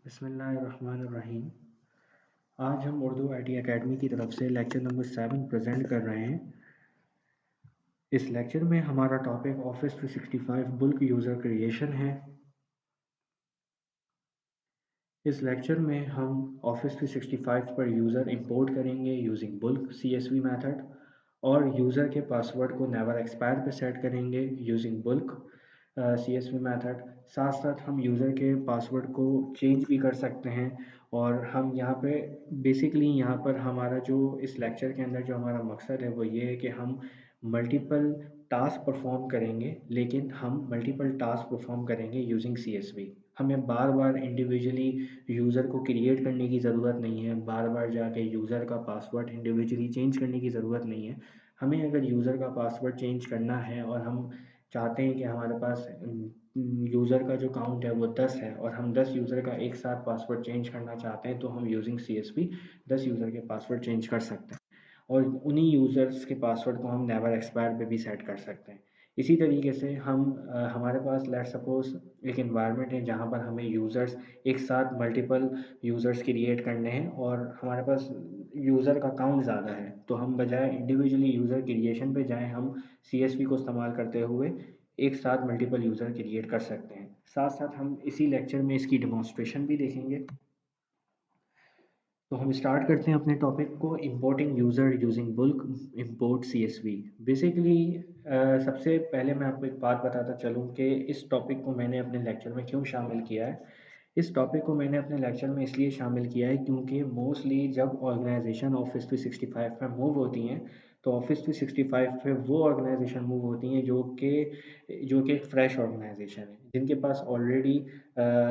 बिस्मिल्लाहिर्रहमानिर्रहीम। आज हम उर्दू आईटी एकेडमी की तरफ से लेक्चर नंबर 7 प्रेजेंट कर रहे हैं। इस लेक्चर में हमारा topic office 365 bulk user creation है। इस लेक्चर में हम ऑफिस 365 पर यूज़र इंपोर्ट करेंगे यूजिंग बुल्क CSV मेथड और यूज़र के पासवर्ड को नेवर एक्सपायर पे सेट करेंगे यूजिंग बुल्क CSV मेथड। साथ साथ हम यूज़र के पासवर्ड को चेंज भी कर सकते हैं और हम यहाँ पे बेसिकली यहाँ पर हमारा जो इस लेक्चर के अंदर जो हमारा मकसद है वो ये है कि हम मल्टीपल टास्क परफॉर्म करेंगे, लेकिन हम मल्टीपल टास्क परफॉर्म करेंगे यूजिंग CSV। हमें बार बार इंडिविजुअली यूज़र को क्रिएट करने की ज़रूरत नहीं है, बार बार जाके यूज़र का पासवर्ड इंडिविजुअली चेंज करने की ज़रूरत नहीं है। हमें अगर यूज़र का पासवर्ड चेंज करना है और हम चाहते हैं कि हमारे पास यूज़र का जो काउंट है वो 10 है और हम 10 यूज़र का एक साथ पासवर्ड चेंज करना चाहते हैं, तो हम यूजिंग CSV 10 यूज़र के पासवर्ड चेंज कर सकते हैं और उन्हीं यूज़र्स के पासवर्ड को हम नेवर एक्सपायर पे भी सेट कर सकते हैं। इसी तरीके से हम हमारे पास लेट्स सपोज एक इन्वायरमेंट है जहाँ पर हमें यूज़र्स एक साथ मल्टीपल यूज़र्स क्रिएट करने हैं और हमारे पास यूज़र का काउंट ज़्यादा है, तो हम बजाय इंडिविजुअली यूज़र क्रिएशन पे जाएं, हम CSV को इस्तेमाल करते हुए एक साथ मल्टीपल यूज़र क्रिएट कर सकते हैं। साथ साथ हम इसी लेक्चर में इसकी डेमोन्स्ट्रेशन भी देखेंगे। तो हम स्टार्ट करते हैं अपने टॉपिक को, importing user using bulk import CSV। Basically सबसे पहले मैं आपको एक बात बताता चलूँ कि इस टॉपिक को मैंने अपने लेक्चर में क्यों शामिल किया है। इस टॉपिक को मैंने अपने लेक्चर में इसलिए शामिल किया है क्योंकि मोस्टली जब ऑर्गेनाइजेशन ऑफिस 365 पे मूव होती हैं, तो ऑफिस 365 पे वो ऑर्गेनाइजेशन मूव होती हैं जो कि एक फ्रेश ऑर्गेनाइजेशन है, जिनके पास ऑलरेडी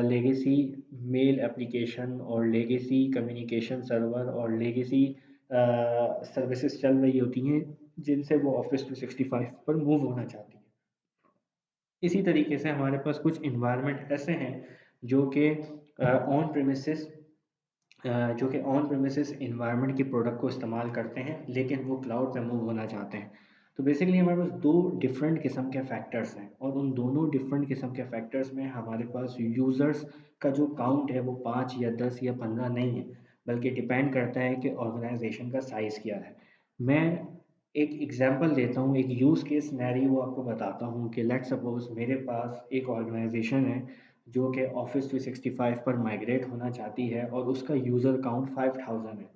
लेगेसी मेल एप्लीकेशन और लेगेसी कम्युनिकेशन सर्वर और लेगेसी सर्विसेज चल रही होती हैं, जिनसे वो ऑफिस 365 पर मूव होना चाहती हैं। इसी तरीके से हमारे पास कुछ इन्वायरमेंट ऐसे हैं जो कि ऑन प्रेमिसेस जो कि ऑन प्रेमिसेस इन्वायरमेंट के प्रोडक्ट को इस्तेमाल करते हैं, लेकिन वो क्लाउड पे मूव होना चाहते हैं। तो बेसिकली हमारे पास दो डिफरेंट किस्म के फैक्टर्स हैं और उन दोनों डिफरेंट किस्म के फैक्टर्स में हमारे पास यूज़र्स का जो काउंट है वो 5 या 10 या 15 नहीं है, बल्कि डिपेंड करता है कि ऑर्गेनाइजेशन का साइज़ क्या है। मैं एक एग्जांपल देता हूँ, एक यूज़ केस सिनेरियो आपको बताता हूँ कि लेट्स सपोज मेरे पास एक ऑर्गेनाइजेशन है जो कि ऑफिस 365 पर माइग्रेट होना चाहती है और उसका यूज़र काउंट 5000 है।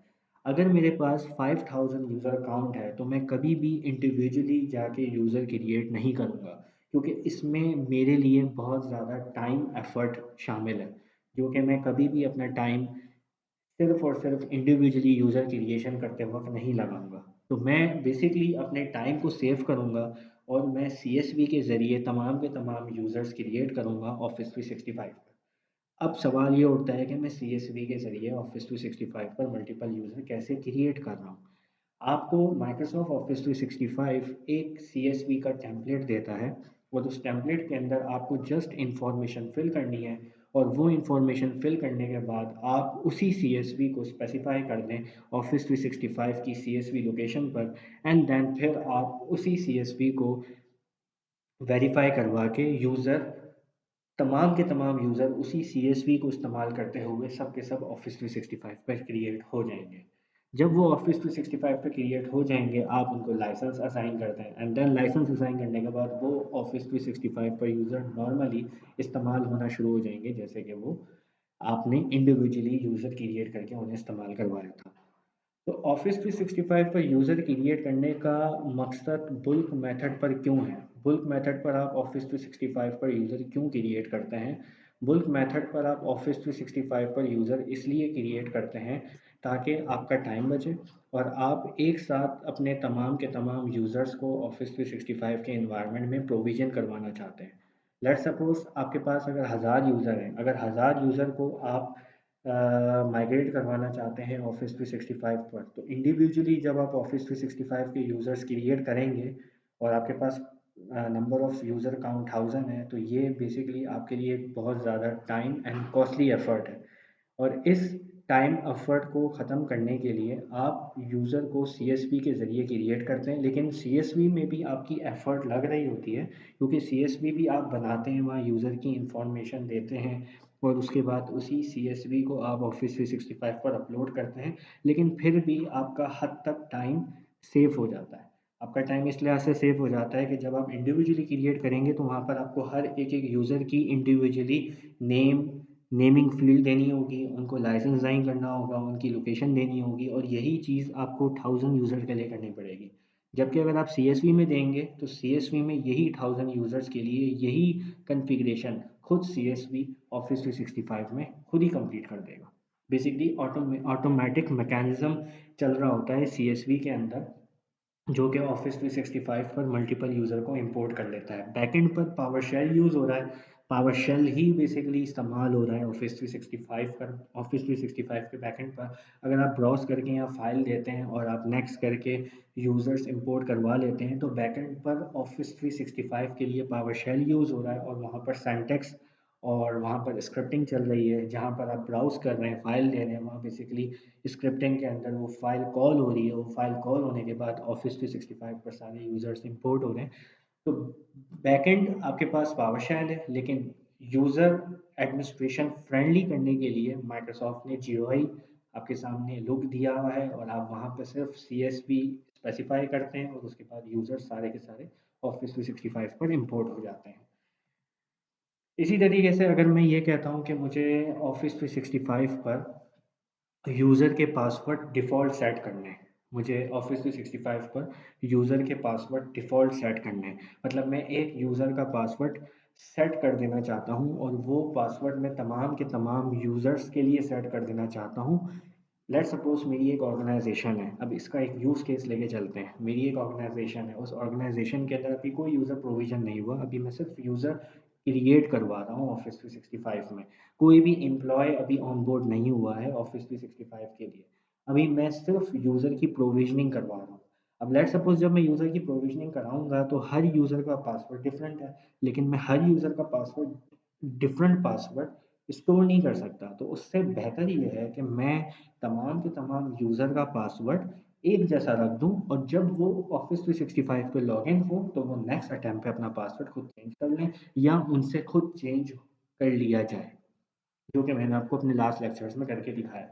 अगर मेरे पास 5000 यूज़र काउंट है तो मैं कभी भी इंडिविजुअली जाके यूज़र क्रिएट नहीं करूँगा, क्योंकि इसमें मेरे लिए बहुत ज़्यादा टाइम एफर्ट शामिल है, जो कि मैं कभी भी अपना टाइम सिर्फ और सिर्फ इंडिविजुअली यूज़र क्रिएशन करते वक्त नहीं लगाऊंगा। तो मैं बेसिकली अपने टाइम को सेव करूंगा और मैं CSV के ज़रिए तमाम के तमाम यूज़र्स क्रिएट करूंगा ऑफिस 365 पर। अब सवाल ये उठता है कि मैं CSV के ज़रिए ऑफिस 365 पर मल्टीपल यूज़र कैसे क्रिएट कर रहा हूँ। आपको माइक्रोसॉफ्ट ऑफिस 365 एक CSV का टेम्पलेट देता है और उस टेम्पलेट के अंदर आपको जस्ट इंफॉर्मेशन फिल करनी है और वो इंफॉर्मेशन फिल करने के बाद आप उसी CSV को स्पेसिफाई कर दें ऑफिस 365 की CSV लोकेशन पर, एंड देन फिर आप उसी CSV को वेरीफाई करवा के यूज़र तमाम के तमाम यूज़र उसी CSV को इस्तेमाल करते हुए सब के सब ऑफिस 365 पर क्रिएट हो जाएंगे। जब वो ऑफिस 365 पे क्रिएट हो जाएंगे, आप उनको लाइसेंस असाइन करते हैं एंड देन लाइसेंस असाइन करने के बाद वो ऑफिस 365 पर यूज़र नॉर्मली इस्तेमाल होना शुरू हो जाएंगे, जैसे कि वो आपने इंडिविजुअली यूज़र क्रिएट करके उन्हें इस्तेमाल करवाया था। तो ऑफिस 365 पर यूज़र क्रिएट करने का मकसद बुल्क मेथड पर क्यों है? बुल्क मेथड पर आप ऑफिस 365 पर यूज़र क्यों क्रिएट करते हैं? बुल्क मेथड पर आप ऑफिस 365 पर यूज़र इसलिए क्रिएट करते हैं ताकि आपका टाइम बचे और आप एक साथ अपने तमाम के तमाम यूज़र्स को ऑफिस 365 के एनवायरनमेंट में प्रोविज़न करवाना चाहते हैं। लेट्स सपोज़ आपके पास अगर 1000 यूज़र हैं, अगर 1000 यूज़र को आप माइग्रेट करवाना चाहते हैं ऑफिस 365 पर, तो इंडिविजुअली जब आप ऑफिस 365 के यूज़र्स क्रिएट करेंगे और आपके पास नंबर ऑफ़ यूज़र काउंट 1000 है, तो ये बेसिकली आपके लिए एक बहुत ज़्यादा टाइम एंड कॉस्टली एफर्ट है और इस टाइम एफर्ट को ख़त्म करने के लिए आप यूज़र को CSV के ज़रिए क्रिएट करते हैं, लेकिन CSV में भी आपकी एफ़र्ट लग रही होती है, क्योंकि CSV भी आप बनाते हैं, वहाँ यूज़र की इंफॉर्मेशन देते हैं, और उसके बाद उसी CSV को आप ऑफिस 365 पर अपलोड करते हैं, लेकिन फिर भी आपका हद तक टाइम सेव हो जाता है। आपका टाइम इस लिहाज से सेव हो जाता है कि जब आप इंडिविजुअली क्रिएट करेंगे तो वहाँ पर आपको हर एक यूज़र की इंडिविजुअली नेम नेमिंग फील्ड देनी होगी, उनको लाइसेंस साइन करना होगा, उनकी लोकेशन देनी होगी, और यही चीज़ आपको 1000 यूज़र के लिए करनी पड़ेगी। जबकि अगर आप CSV में देंगे तो CSV में यही 1000 यूज़र्स के लिए यही कॉन्फ़िगरेशन खुद CSV ऑफिस 365 में खुद ही कंप्लीट कर देगा। बेसिकली ऑटोमेटिक मैकेनिज्म चल रहा होता है CSV के अंदर, जो कि ऑफिस 365 पर मल्टीपल यूज़र को इंपोर्ट कर लेता है। बैकएंड पर पावर शेल यूज़ हो रहा है, पावर शेल ही बेसिकली इस्तेमाल हो रहा है ऑफिस 365 पर। ऑफिस 365 के बैकएंड पर अगर आप ब्राउज करके यहाँ फाइल देते हैं और आप नेक्स्ट करके यूज़र्स इंपोर्ट करवा लेते हैं, तो बैकएंड पर ऑफिस 365 के लिए पावर शेल यूज़ हो रहा है, और वहाँ पर सिंटैक्स और वहाँ पर स्क्रिप्टिंग चल रही है। जहाँ पर आप ब्राउज़ कर रहे हैं, फ़ाइल दे रहे हैं, वहाँ बेसिकली स्क्रिप्टिंग के अंदर वो फ़ाइल कॉल हो रही है। वो फ़ाइल कॉल होने के बाद ऑफिस 365 पर सारे यूज़र्स इंपोर्ट हो रहे हैं। तो बैकएंड आपके पास पावर शेल है, लेकिन यूज़र एडमिनिस्ट्रेशन फ्रेंडली करने के लिए माइक्रोसॉफ्ट ने GUI आपके सामने लुक दिया हुआ है, और आप वहाँ पर सिर्फ CSV स्पेसिफाई करते हैं, और उसके बाद यूज़र सारे के सारे ऑफिस 365 पर इंपोर्ट हो जाते हैं। इसी तरीके से अगर मैं ये कहता हूँ कि मुझे ऑफिस 365 पर यूज़र के पासवर्ड डिफ़ॉल्ट सेट करने हैं, मुझे ऑफिस 365 पर यूज़र के पासवर्ड डिफ़ॉल्ट सेट करने हैं, मतलब मैं एक यूज़र का पासवर्ड सेट कर देना चाहता हूँ, और वो पासवर्ड मैं तमाम के तमाम यूज़र्स के लिए सेट कर देना चाहता हूँ। लेट्स सपोज मेरी एक ऑर्गेनाइजेशन है, अब इसका एक यूज़ केस लेके चलते हैं। मेरी एक ऑर्गेनाइजेशन है, उस ऑर्गेनाइजेशन के अंदर अभी कोई यूज़र प्रोविजन नहीं हुआ, अभी मैं सिर्फ यूज़र क्रिएट करवा रहा हूँ ऑफिस 365 में। कोई भी एम्प्लॉय अभी ऑन बोर्ड नहीं हुआ है ऑफिस 365 के लिए, अभी मैं सिर्फ यूज़र की प्रोविजनिंग करवा रहा हूँ। अब लेट्स सपोज जब मैं यूज़र की प्रोविजनिंग कराऊंगा तो हर यूज़र का पासवर्ड डिफरेंट है, लेकिन मैं हर यूज़र का पासवर्ड डिफरेंट पासवर्ड स्टोर नहीं कर सकता। तो उससे बेहतर ये है कि मैं तमाम के तमाम यूज़र का पासवर्ड एक जैसा रख दूं, और जब वो ऑफिस 365 पे लॉग इन हो तो वो नेक्स्ट अटैम्प्ट पे अपना पासवर्ड खुद चेंज कर लें, या उनसे खुद चेंज कर लिया जाए, जो कि मैंने आपको अपने लास्ट लेक्चर्स में करके दिखाया।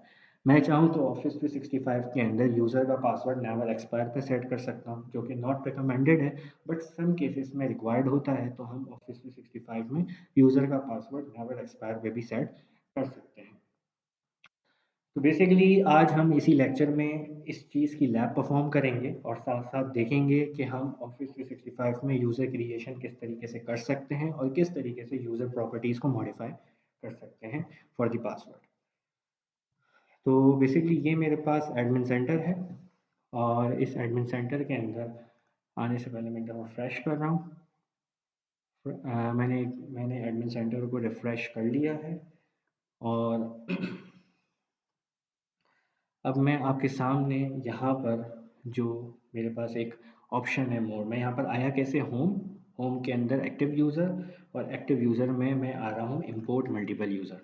मैं चाहूँ तो ऑफिस 365 के अंदर यूज़र का पासवर्ड नेवर एक्सपायर पे सेट कर सकता हूँ, जो कि नॉट रिकमेंडेड है, बट सम केसेस में रिक्वायर्ड होता है, तो हम ऑफिस 365 में यूज़र का पासवर्ड नेवर एक्सपायर पे भी सेट कर सकते हैं। तो बेसिकली आज हम इसी लेक्चर में इस चीज़ की लैब परफॉर्म करेंगे, और साथ साथ देखेंगे कि हम ऑफिस 365 में यूज़र क्रिएशन किस तरीके से कर सकते हैं, और किस तरीके से यूज़र प्रॉपर्टीज़ को मॉडिफाई कर सकते हैं फॉर द पासवर्ड। तो बेसिकली ये मेरे पास एडमिन सेंटर है, और इस एडमिन सेंटर के अंदर आने से पहले मैं एकदम रिफ़्रेश कर रहा हूँ। मैंने एडमिन सेंटर को रिफ़्रेश कर लिया है, और अब मैं आपके सामने यहाँ पर जो मेरे पास एक ऑप्शन है मोर, मैं यहाँ पर आया कैसे, होम। होम के अंदर एक्टिव यूज़र, और एक्टिव यूज़र में मैं आ रहा हूँ इंपोर्ट मल्टीपल यूज़र।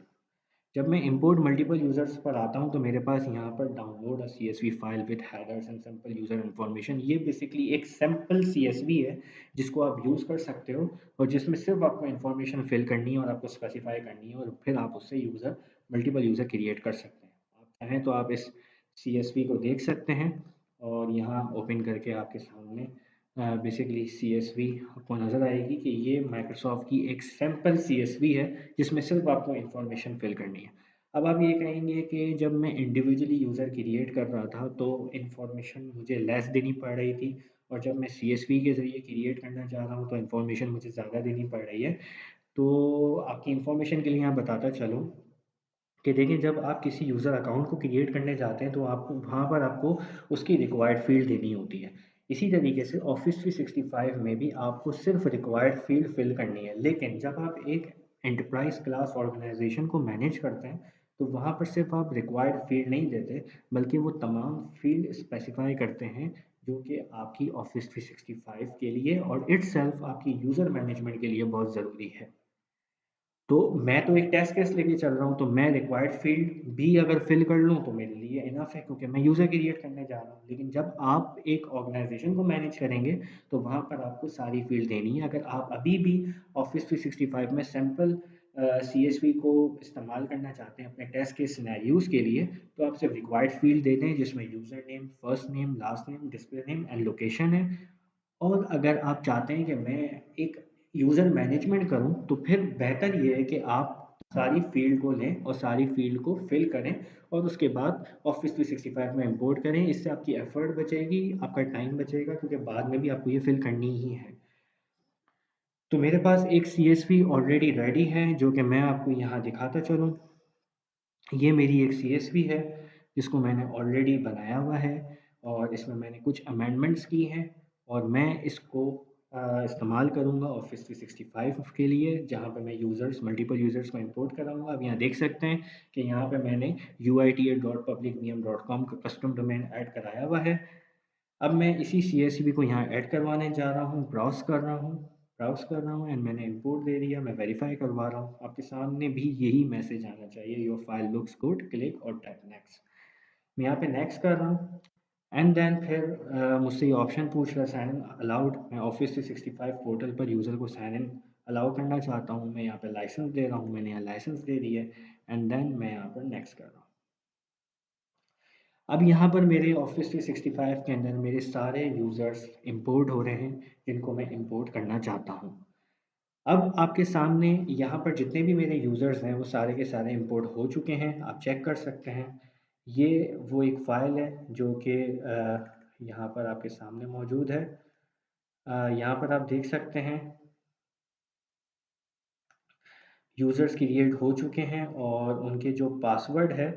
जब मैं इंपोर्ट मल्टीपल यूज़र्स पर आता हूँ तो मेरे पास यहाँ पर download a CSV file with headers and simple user information, ये बेसिकली एक सिंपल CSV है जिसको आप यूज़ कर सकते हो, और जिसमें सिर्फ आपको इन्फॉर्मेशन फिल करनी है और आपको स्पेसिफाई करनी है, और फिर आप उससे यूज़र मल्टीपल यूज़र क्रिएट कर सकते हैं। आप चाहें तो आप इस CSV को देख सकते हैं, और यहाँ ओपन करके आपके सामने बेसिकली CSV आपको नज़र आएगी कि ये माइक्रोसॉफ्ट की एक सिंपल CSV है, जिसमें सिर्फ आपको इन्फॉर्मेशन फिल करनी है। अब आप ये कहेंगे कि जब मैं इंडिविजुअली यूज़र क्रिएट कर रहा था तो इन्फॉर्मेशन मुझे लेस देनी पड़ रही थी, और जब मैं CSV के ज़रिए क्रिएट करना चाह रहा हूँ तो इन्फॉर्मेशन मुझे ज़्यादा देनी पड़ रही है। तो आपकी इन्फॉर्मेशन के लिए यहाँ बताता चलूँ कि देखिए, जब आप किसी यूज़र अकाउंट को क्रिएट करने जाते हैं तो आपको वहाँ पर आपको उसकी रिक्वायर्ड फ़ील्ड देनी होती है। इसी तरीके से ऑफिस 365 में भी आपको सिर्फ रिक्वायर्ड फ़ील्ड फिल करनी है, लेकिन जब आप एक एंटरप्राइज़ क्लास ऑर्गेनाइजेशन को मैनेज करते हैं तो वहाँ पर सिर्फ आप रिक्वायर्ड फ़ील्ड नहीं देते, बल्कि वो तमाम फ़ील्ड स्पेसिफाई करते हैं जो कि आपकी ऑफिस 365 के लिए और इटसेल्फ आपकी यूज़र मैनेजमेंट के लिए बहुत ज़रूरी है। तो मैं तो एक टेस्ट केस लेके चल रहा हूँ, तो मैं रिक्वायर्ड फील्ड भी अगर फिल कर लूँ तो मेरे लिए इनफ है, क्योंकि मैं यूज़र क्रिएट करने जा रहा हूँ। लेकिन जब आप एक ऑर्गेनाइजेशन को मैनेज करेंगे तो वहाँ पर आपको सारी फील्ड देनी है। अगर आप अभी भी ऑफिस 365 में सिंपल CSV को इस्तेमाल करना चाहते हैं अपने टेस्ट के सिनेरियोज़ के लिए, तो आप सिर्फ रिक्वायर्ड फील्ड दे दें जिसमें user name, first name, last name, display name and location है। और अगर आप चाहते हैं कि मैं एक यूज़र मैनेजमेंट करूं, तो फिर बेहतर ये है कि आप सारी फील्ड को लें और सारी फील्ड को फिल करें और उसके बाद ऑफिस 365 में इंपोर्ट करें। इससे आपकी एफर्ट बचेगी, आपका टाइम बचेगा, क्योंकि बाद में भी आपको ये फिल करनी ही है। तो मेरे पास एक CSV ऑलरेडी रेडी है जो कि मैं आपको यहाँ दिखाता चलूँ। ये मेरी एक CSV है जिसको मैंने ऑलरेडी बनाया हुआ है और इसमें मैंने कुछ अमेंडमेंट्स की हैं और मैं इसको इस्तेमाल करूँगा ऑफिस 365 के लिए, जहाँ पे मैं यूज़र्स मल्टीपल यूज़र्स को इंपोर्ट कराऊँगा। अब यहाँ देख सकते हैं कि यहाँ पे मैंने uita.publicvm.com का कस्टम डोमेन ऐड कराया हुआ है। अब मैं इसी CSV को यहाँ ऐड करवाने जा रहा हूँ, ब्राउज़ कर रहा हूँ एंड मैंने इंपोर्ट दे दिया। मैं वेरीफाई करवा रहा हूँ, आपके सामने भी यही मैसेज आना चाहिए, your file looks good, click और टैप नेक्स्ट। मैं यहाँ पे नेक्स्ट कर रहा हूँ एंड देन फिर मुझसे ये ऑप्शन पूछ रहा है साइन इन अलाउड। मैं ऑफिस 365 पोर्टल पर यूज़र को साइन इन अलाउ करना चाहता हूँ। मैं यहाँ पे लाइसेंस दे रहा हूँ, मैंने यहाँ लाइसेंस दे दिया एंड देन मैं यहाँ पर नेक्स्ट कर रहा हूँ। अब यहाँ पर मेरे ऑफिस 365 के अंदर मेरे सारे यूज़र्स इंपोर्ट हो रहे हैं जिनको मैं इंपोर्ट करना चाहता हूँ। अब आपके सामने यहाँ पर जितने भी मेरे यूज़र्स हैं वो सारे के सारे इंपोर्ट हो चुके हैं, आप चेक कर सकते हैं। ये वो एक फ़ाइल है जो कि यहाँ पर आपके सामने मौजूद है। यहाँ पर आप देख सकते हैं यूज़र्स क्रिएट हो चुके हैं और उनके जो पासवर्ड है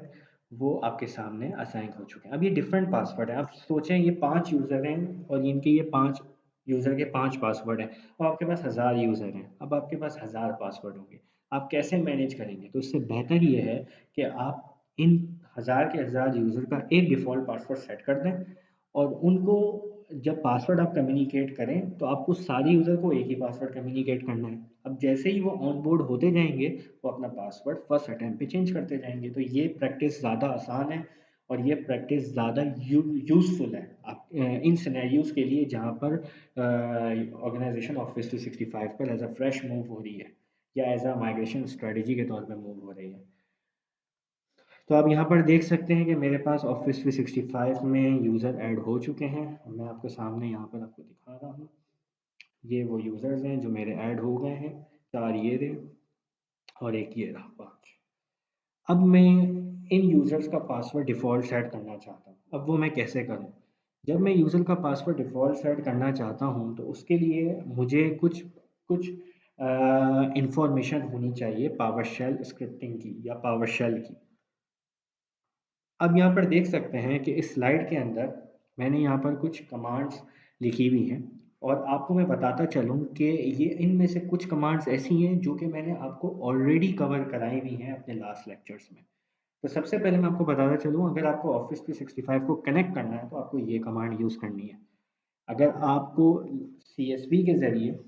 वो आपके सामने असाइन हो चुके हैं। अब ये डिफरेंट पासवर्ड है, आप सोचें ये 5 यूज़र हैं और इनके ये 5 यूज़र के 5 पासवर्ड हैं और आपके पास 1000 यूज़र हैं। अब आपके पास 1000 पासवर्ड होंगे, आप कैसे मैनेज करेंगे? तो इससे बेहतर ये है कि आप इन 1000 के 1000 यूज़र का एक डिफ़ॉल्ट पासवर्ड सेट कर दें और उनको जब पासवर्ड आप कम्युनिकेट करें तो आपको सारे यूज़र को एक ही पासवर्ड कम्युनिकेट करना है। अब जैसे ही वो ऑन बोर्ड होते जाएंगे वो अपना पासवर्ड फर्स्ट अटेम्प्ट पे चेंज करते जाएंगे। तो ये प्रैक्टिस ज़्यादा आसान है और ये प्रैक्टिस ज़्यादा यूज़फुल है आप इन सिनेरियोज़ के लिए जहाँ पर ऑर्गेनाइजेशन ऑफिस 365 पर एज अ फ्रेश मूव हो रही है या एज अ माइग्रेशन स्ट्रेटजी के तौर पर मूव हो रही है। तो आप यहाँ पर देख सकते हैं कि मेरे पास ऑफिस 365 में यूज़र ऐड हो चुके हैं और मैं आपके सामने यहाँ पर आपको दिखा रहा हूँ। ये वो यूज़र्स हैं जो मेरे ऐड हो गए हैं, 4 ये रहे और एक ये रहा 5। अब मैं इन यूज़र्स का पासवर्ड डिफ़ॉल्ट सेट करना चाहता हूँ। अब वो मैं कैसे करूँ? जब मैं यूज़र का पासवर्ड डिफ़ॉल्ट सेट करना चाहता हूँ तो उसके लिए मुझे कुछ कुछ इन्फॉर्मेशन होनी चाहिए पावरशेल स्क्रिप्टिंग की या पावरशेल की। अब यहाँ पर देख सकते हैं कि इस स्लाइड के अंदर मैंने यहाँ पर कुछ कमांड्स लिखी हुई हैं और आपको मैं बताता चलूँ कि ये इनमें से कुछ कमांड्स ऐसी हैं जो कि मैंने आपको ऑलरेडी कवर कराई हुई हैं अपने लास्ट लेक्चर्स में। तो सबसे पहले मैं आपको बताता चलूँ, अगर आपको ऑफिस 365 को कनेक्ट करना है तो आपको ये कमांड यूज़ करनी है। अगर आपको CSV के ज़रिए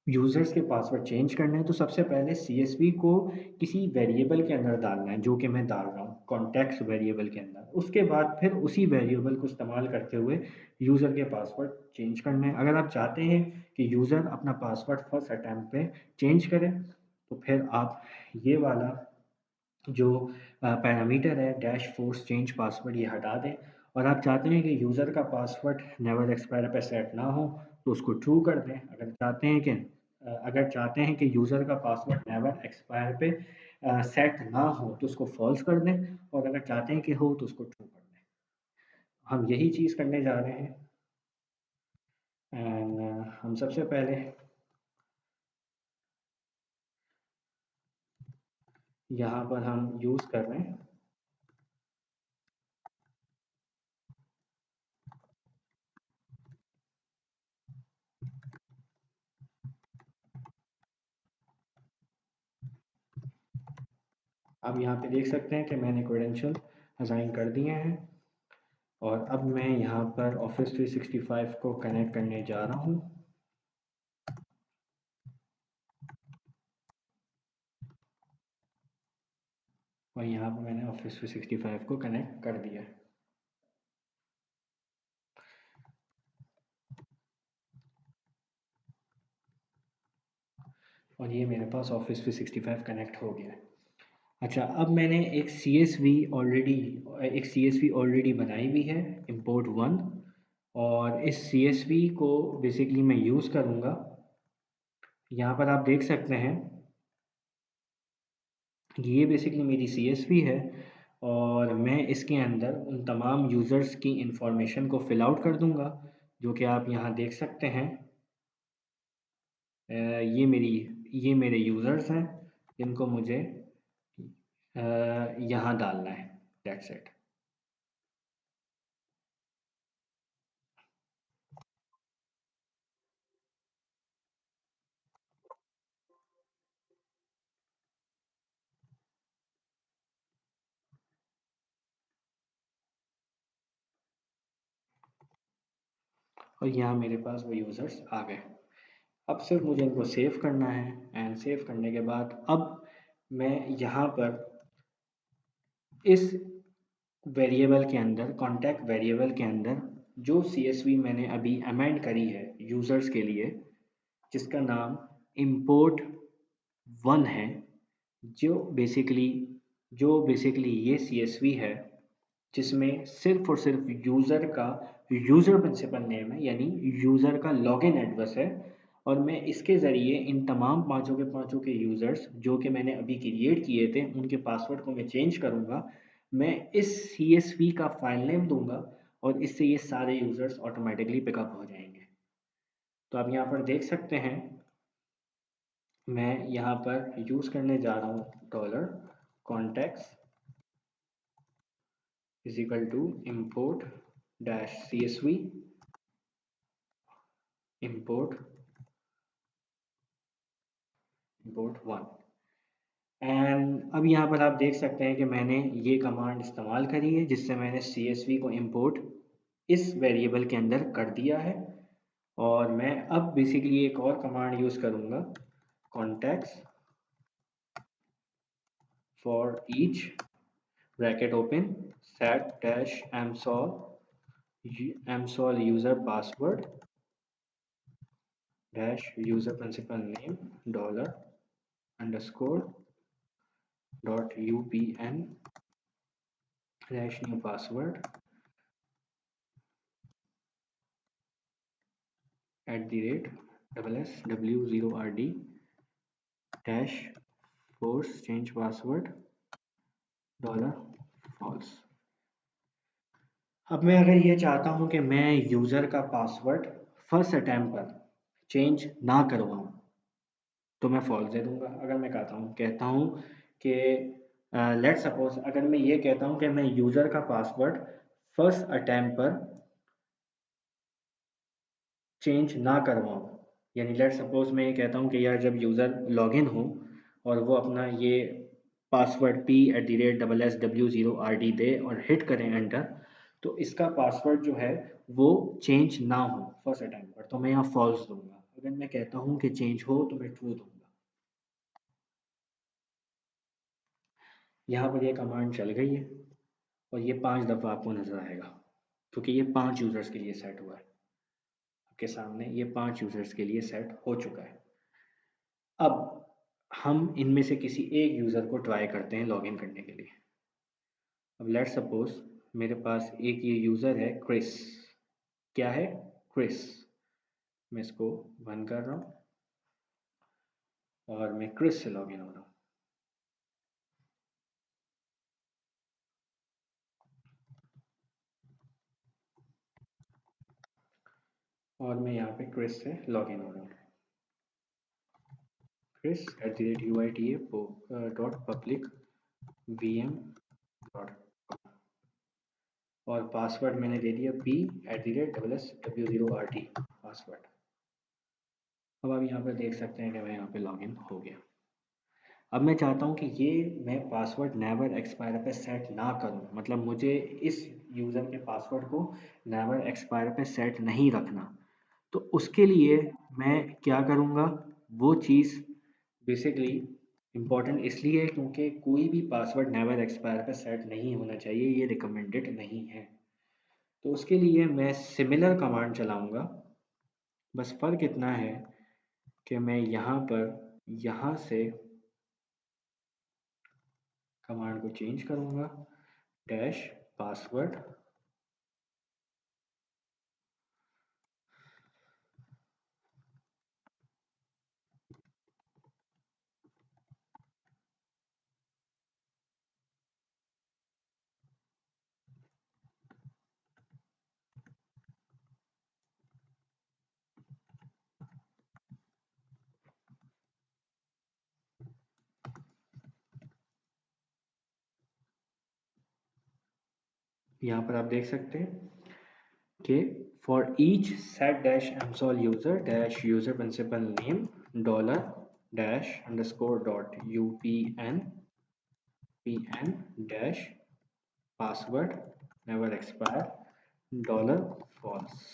यूज़र्स के पासवर्ड चेंज करने हैं तो सबसे पहले CSV को किसी वेरिएबल के अंदर डालना है, जो कि मैं डाल रहा हूँ कॉन्टेक्स्ट वेरिएबल के अंदर। उसके बाद फिर उसी वेरिएबल को इस्तेमाल करते हुए यूज़र के पासवर्ड चेंज करना है। अगर आप चाहते हैं कि यूज़र अपना पासवर्ड फर्स्ट अटैम्प्ट पे चेंज करे तो फिर आप ये वाला जो पैरामीटर है डैश फोर्स चेंज पासवर्ड ये हटा दें और आप चाहते हैं कि यूज़र का पासवर्ड नेवर एक्सपायर पे सेट ना हो तो उसको ट्रू कर दें। अगर चाहते हैं कि यूज़र का पासवर्ड नेवर एक्सपायर पे सेट ना हो तो उसको फॉल्स कर दें और अगर चाहते हैं कि हो तो उसको ट्रू कर दें। हम यही चीज़ करने जा रहे हैं एंड हम सबसे पहले यहाँ पर हम यूज़ कर रहे हैं। अब यहाँ पे देख सकते हैं कि मैंने क्रेडेंशियल असाइन कर दिए हैं और अब मैं यहाँ पर ऑफिस 365 को कनेक्ट करने जा रहा हूँ। और यहाँ पर मैंने ऑफिस 365 को कनेक्ट कर दिया है। और ये मेरे पास ऑफिस 365 कनेक्ट हो गया है। अच्छा, अब मैंने एक सी एस वी ऑलरेडी बनाई हुई है, import वन। और इस सी एस वी को बेसिकली मैं यूज़ करूँगा। यहाँ पर आप देख सकते हैं ये बेसिकली मेरी सी एस वी है, और मैं इसके अंदर उन तमाम यूज़र्स की इंफॉर्मेशन को फिल आउट कर दूँगा, जो कि आप यहाँ देख सकते हैं। ये मेरे यूज़र्स हैं, जिनको मुझे यहाँ डालना है। That's it. और यहाँ मेरे पास वो यूज़र्स आ गए। अब सिर्फ मुझे इनको सेव करना है, एंड सेव करने के बाद अब मैं यहाँ पर इस वेरिएबल के अंदर, कॉन्टैक्ट वेरिएबल के अंदर, जो सी एस वी मैंने अभी अमेंड करी है यूज़र्स के लिए, जिसका नाम import वन है, जो बेसिकली ये सी एस वी है, जिसमें सिर्फ और सिर्फ यूज़र का यूज़र प्रिंसिपल नेम है, यानी यूज़र का लॉगिन एड्रेस है। और मैं इसके ज़रिए इन तमाम पाँचों के पाँचों के यूज़र्स जो कि मैंने अभी क्रिएट किए थे, उनके पासवर्ड को मैं चेंज करूँगा। मैं इस सी एस वी का फाइल नेम दूंगा, और इससे ये सारे यूज़र्स ऑटोमेटिकली पिकअप हो जाएंगे। तो आप यहाँ पर देख सकते हैं, मैं यहाँ पर यूज़ करने जा रहा हूँ dollar contacts is equal to import dash C S V import one. And अब यहाँ पर आप देख सकते हैं कि मैंने ये कमांड इस्तेमाल करी है, जिससे मैंने सी एस वी को इम्पोर्ट इस वेरिएबल के अंदर कर दिया है। और मैं अब बेसिकली एक और कमांड यूज़ करूँगा, contacts for each bracket open set dash msol user password dash user principal name dollar underscore dot UPN dash new password at the rate SSW0RD dash force change password dollar false. अब मैं अगर ये चाहता हूँ कि मैं user का password first attempt पर चेंज ना करवाऊँ, तो मैं फॉल्स दे दूंगा। अगर मैं कहता हूँ कि लेट सपोज, अगर मैं ये कहता हूँ कि मैं यूज़र का पासवर्ड फर्स्ट अटैम्प्ट पर चेंज ना करवाऊँ, यानी लेट सपोज मैं ये कहता हूँ कि यार जब यूज़र लॉगिन हो और वो अपना ये पासवर्ड P@SSW0RD दे और हिट करें एंटर, तो इसका पासवर्ड जो है वो चेंज ना हो फर्स्ट अटैम्प्ट पर, तो मैं यहाँ फॉल्स दूंगा। अगर मैं कहता हूँ कि चेंज हो, तो मैं ट्रू दूंगा। यहाँ पर ये कमांड चल गई है, और ये 5 दफ़ा आपको नज़र आएगा, क्योंकि ये 5 यूज़र्स के लिए सेट हुआ है। आपके सामने ये 5 यूज़र्स के लिए सेट हो चुका है। अब हम इनमें से किसी एक यूज़र को ट्राई करते हैं लॉगिन करने के लिए। अब लेट सपोज मेरे पास एक ये यूज़र है क्रिस। क्या है? क्रिस। मैं इसको बंद कर रहा हूँ, और मैं क्रिस से लॉगिन हो रहा हूँ। और मैं यहाँ पे क्रिस से लॉगिन हो रहा हूँ। chris@uita.public.vm. और पासवर्ड मैंने दे दिया P@SSW0RD पासवर्ड। अब आप यहाँ पर देख सकते हैं कि मैं यहाँ पे लॉगिन हो गया। अब मैं चाहता हूँ कि ये मैं पासवर्ड नेवर एक्सपायर पे सेट ना करूँ, मतलब मुझे इस यूज़र के पासवर्ड को नेवर एक्सपायर पे सेट नहीं रखना। तो उसके लिए मैं क्या करूँगा, वो चीज़ बेसिकली इम्पॉर्टेंट इसलिए है क्योंकि कोई भी पासवर्ड नेवर एक्सपायर पे सेट नहीं होना चाहिए, ये रिकमेंडेड नहीं है। तो उसके लिए मैं सिमिलर कमांड चलाऊँगा। बस फ़र्क इतना है कि मैं यहाँ पर यहाँ से कमांड को चेंज करूंगा, डैश पासवर्ड। यहाँ पर आप देख सकते हैं कि for each set dash msol user dash user principal name dollar dash underscore dot UPN PN dash password never expire dollar false.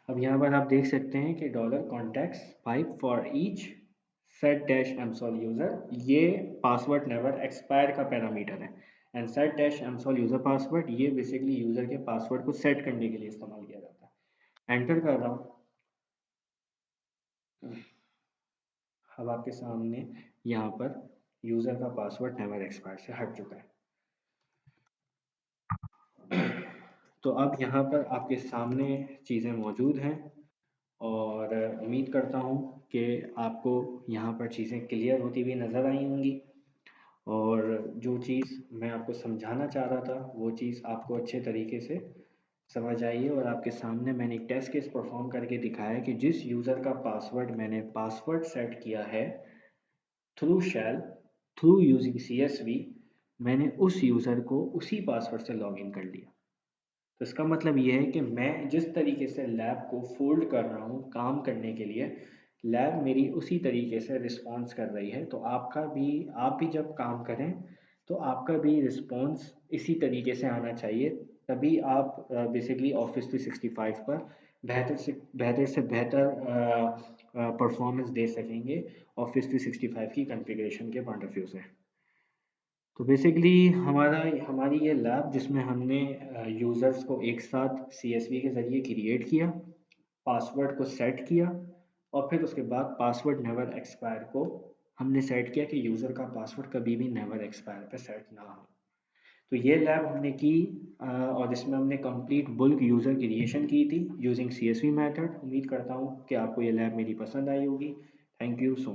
अब यहाँ पर आप देख सकते हैं कि dollar contacts pipe for each set dash msol user, ये password never expire का पैरामीटर है। And set dash msol user password, ये बेसिकली यूजर के पासवर्ड को सेट करने के लिए इस्तेमाल किया जाता है। एंटर कर रहा हूँ। अब आपके सामने यहाँ पर यूजर का पासवर्ड नेवर एक्सपायर से हट चुका है। तो अब यहाँ पर आपके सामने चीज़ें मौजूद हैं और उम्मीद करता हूँ कि आपको यहाँ पर चीज़ें क्लियर होती हुई नज़र आई होंगी और जो चीज़ मैं आपको समझाना चाह रहा था वो चीज़ आपको अच्छे तरीके से समझ आई है। और आपके सामने मैंने एक टेस्ट केस परफॉर्म करके दिखाया कि जिस यूज़र का पासवर्ड मैंने पासवर्ड सेट किया है थ्रू शैल, थ्रू यूजिंग CSV, मैंने उस यूज़र को उसी पासवर्ड से लॉगिन कर लिया। तो इसका मतलब ये है कि मैं जिस तरीके से लैब को फोल्ड कर रहा हूँ काम करने के लिए, लैब मेरी उसी तरीके से रिस्पॉन्स कर रही है। तो आपका भी, आप भी जब काम करें तो आपका भी रिस्पॉन्स इसी तरीके से आना चाहिए, तभी आप बेसिकली ऑफिस 365 पर बेहतर परफॉर्मेंस दे सकेंगे ऑफिस 365 की कॉन्फ़िगरेशन के पॉइंट ऑफ व्यू से। तो बेसिकली हमारी ये लैब जिसमें हमने यूज़र्स को एक साथ CSV के ज़रिए क्रिएट किया, पासवर्ड को सेट किया और फिर उसके बाद पासवर्ड नेवर एक्सपायर को हमने सेट किया कि यूज़र का पासवर्ड कभी भी नेवर एक्सपायर पे सेट ना हो। तो ये लैब हमने की और इसमें हमने कंप्लीट बुल्क यूज़र क्रिएशन की थी यूजिंग CSV मेथड। उम्मीद करता हूँ कि आपको ये लैब मेरी पसंद आई होगी। Thank you so much.